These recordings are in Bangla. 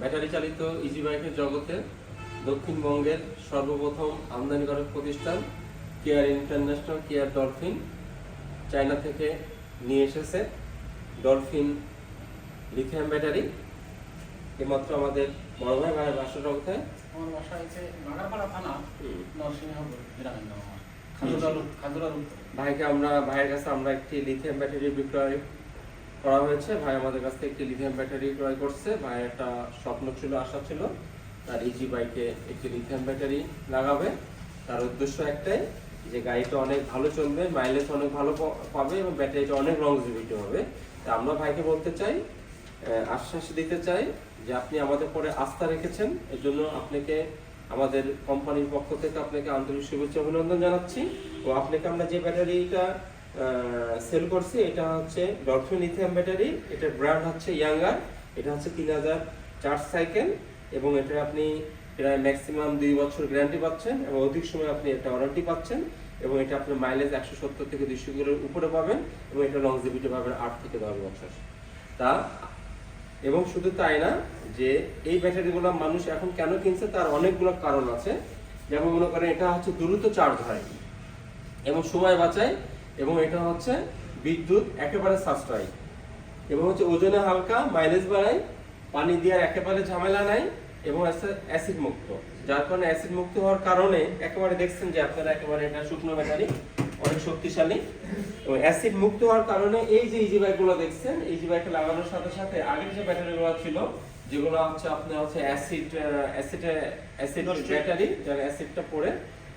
ব্যাটারি চালিত ইজি বাইকের জগতে দক্ষিণবঙ্গের সর্বপ্রথম আমদানিকারক প্রতিষ্ঠান care international care dolphin China থেকে নিয়ে এসেছে ডলফিন লিথিয়াম ব্যাটারি। এইমাত্র আমাদের বড় ভাইয়ের বাসাটা কোথায়? আমার বাসা হচ্ছে বাগারপাড়া থানা, নরসিংহপুর গ্রামের নাম আমার। ভাইয়ের কাছে আমরা একটি লিথিয়াম ব্যাটারি বিক্রয় করা হয়েছে। ভাই আমাদের কাছ থেকে একটি লিথিয়াম ব্যাটারি ক্রয় করছে। ভাইয়ের একটা স্বপ্ন ছিল, আশা ছিল তার ইজি বাইকে একটি লিথিয়াম ব্যাটারি লাগাবে। তার উদ্দেশ্য একটাই যে গাড়িটা অনেক ভালো চলবে, মাইলেজ অনেক ভালো পাবে এবং ব্যাটারিটা অনেক লংজিভিটি হবে। তা আমরা ভাইকে বলতে চাই, আশ্বাস দিতে চাই যে আপনি আমাদের পরে আস্থা রেখেছেন, এর জন্য আপনাকে আমাদের কোম্পানির পক্ষ থেকে আপনাকে আন্তরিক শুভেচ্ছা অভিনন্দন জানাচ্ছি। ও আপনাকে আমরা যে ব্যাটারিটা সেল করছি এটা হচ্ছে ডলফিন লিথিয়াম ব্যাটারি। এটার ব্র্যান্ড হচ্ছে ইয়াঙ্গার। এটা হচ্ছে 3000 চার্জ সাইকেল এবং এটা আপনি প্রায় ম্যাক্সিমাম 2 বছর গ্যারান্টি পাচ্ছেন এবং অধিক সময় আপনি এটা ওয়ারেন্টি পাচ্ছেন এবং এটা আপনার মাইলেজ 170 থেকে 200 কিলোর উপরে পাবেন এবং এটা লংজিভিটি পাবেন 8 থেকে 10 বছর। তা এবং শুধু তাই না, যে এই ব্যাটারিগুলো মানুষ এখন কেন কিনছে তার অনেকগুলো কারণ আছে। যেমন মনে করেন এটা হচ্ছে দ্রুত চার্জ হয় এবং সময় বাঁচায় এবং এটা হচ্ছে বিদ্যুৎ একেবারে সাশ্রয় এবং হচ্ছে ওজনে হালকা, মাইলেজ বাড়ায়, পানি দেওয়ার একেবারে ঝামেলা নাই এবং অ্যাসিড মুক্ত। যার কারণে অ্যাসিড মুক্ত হওয়ার কারণে একেবারে দেখছেন যে আপনারা একেবারে এটা শুকনো ব্যাটারি অনেক শক্তিশালী এবং অ্যাসিড মুক্ত হওয়ার কারণে এই যে ইজি বাইকগুলো দেখছেন, ইজি বাইকে লাগানোর সাথে সাথে আগের যে ব্যাটারিগুলো ছিল যেগুলো হচ্ছে আপনার হচ্ছে অ্যাসিড ব্যাটারি, যার অ্যাসিডটা পড়ে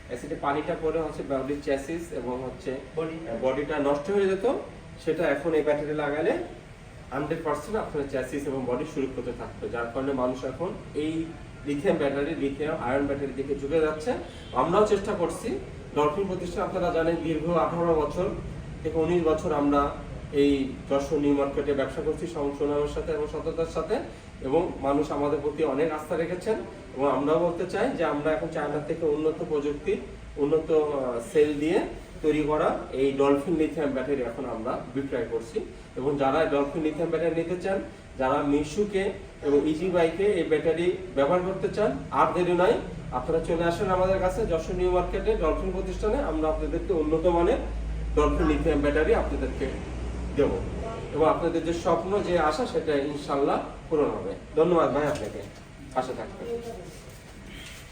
অ্যাসিডে পানিটা পড়ে হচ্ছে বডির চ্যাসিস এবং হচ্ছে বডিটা নষ্ট হয়ে যেত, সেটা এখন এই ব্যাটারি লাগালে 100% আপনার চ্যাসিস এবং বডি সুরক্ষিত থাকবে। যার কারণে মানুষ এখন এই lithium battery, lithium iron battery দিকে ঝুঁকে যাচ্ছে। আমরাও চেষ্টা করছি। ডলফিন প্রতিষ্ঠান আপনারা জানেন দীর্ঘ 18 বছর থেকে 19 বছর আমরা এই যশোর নিউ মার্কেটে ব্যবসা করছি সুনামের সাথে এবং সততার সাথে এবং মানুষ আমাদের প্রতি অনেক আস্থা রেখেছেন এবং আমরাও বলতে চাই যে আমরা এখন চায়না থেকে উন্নত প্রযুক্তি, উন্নত সেল দিয়ে তৈরি করা এই ডলফিন লিথিয়াম ব্যাটারি এখন আমরা বিক্রয় করছি এবং যারা ডলফিন লিথিয়াম ব্যাটারি নিতে চান, যারা মিশুকে এবং ইজি বাইকে এই ব্যাটারি ব্যবহার করতে চান, আর দেরি নয়, আপনারা চলে আসেন আমাদের কাছে যশোর নিউ মার্কেটে ডলফিন প্রতিষ্ঠানে। আমরা আপনাদেরকে উন্নত মানের ডলফিন লিথিয়াম ব্যাটারি আপনাদেরকে দেব এবং আপনাদের যে স্বপ্ন, যে আশা, সেটা ইনশাল্লাহ পূরণ হবে। ধন্যবাদ ভাই, আপনাকে পাশে থাকবেন।